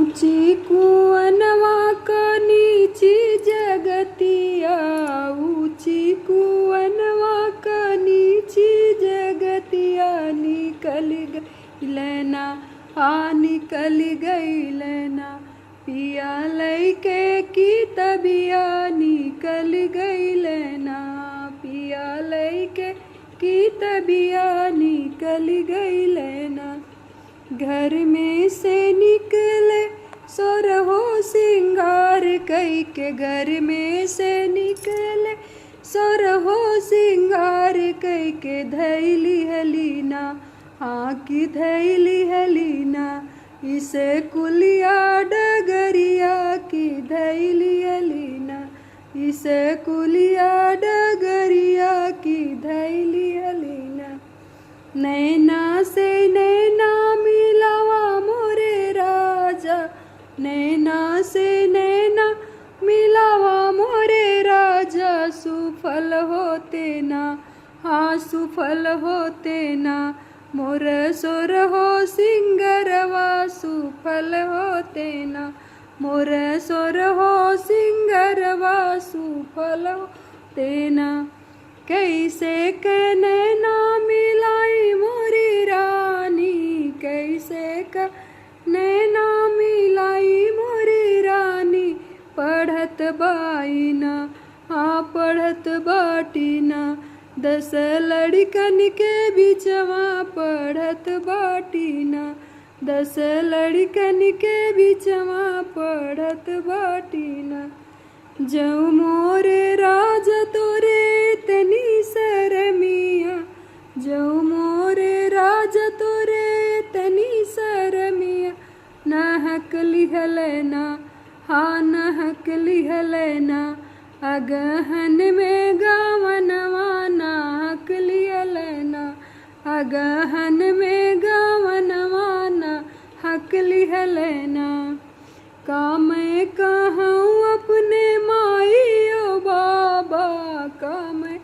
ऊंची कुअनवा क नीची जगतिया, ऊंची कुअनवा क नीची जगतिया, निकल गइलना निकल गइलना पिया लइके की तबिया, निकल गइलना पिया लइके की तबिया, निकल गइलना। घर में से निकले सोरहो सिंगार कई के, घर में से निकले सोरहो सिंगार कई के, धैली हलीना हाँ की धैली हलीना, इसे कुलिया डगरिया की धैली हलीना, इसे कुलिया डगरिया की धैली हलीना। नैना से नैना मिलावा मोरे राजा, नैना से नैना मिलावा मोरे राजा, सुफल होते ना हाँ सुफल होते ना, मोर सोर हो सिंगरवा सुफल होते ना, मोर सोर हो सिंगरवा सुफल होते ना। कैसे के नैना मिलाई मोरी रानी, कैसे का नैना मिलाई मोरी रानी, पढ़त बाईना हाँ पढ़त बाटीना, 10 लड़कन के बिचवा पढ़त बाटीना, 10 लड़कन के बिचवा पढ़त बाटीना। जऊ मोरे राजा तोरे तनी सरमिया, जऊ मोरे राजा तोरे तनी सरमिया, नहक लिहलना हाँ नहक लिहलना, अगहन में गावनवा नहक लिहलना, अगहन में गावनवा नहक लिहलना। का मैं कहूँ अपने माइयो बाबा, का मैं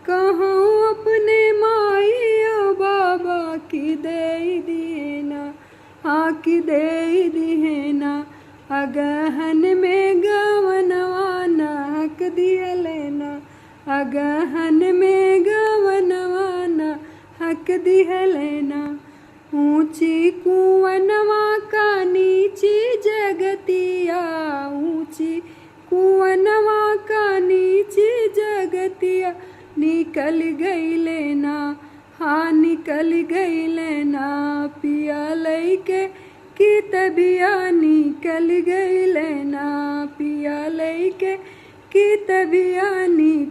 कहूँ अपने माइयो बाबा, की दे दिहेना हाँ की दे दिहेना, अगहन में गवनवा नहक दिहलेना, अगहन में गवनवा नहक दिहलेना। ऊंची कुअनवा का नीची जगतिया, ऊंची कुअनवा का नीची जगतिया, निकल गइलना हाँ निकल गइलना पिया लइके की तबिया, निकल गइलना पिया लइके की तबिया, निकल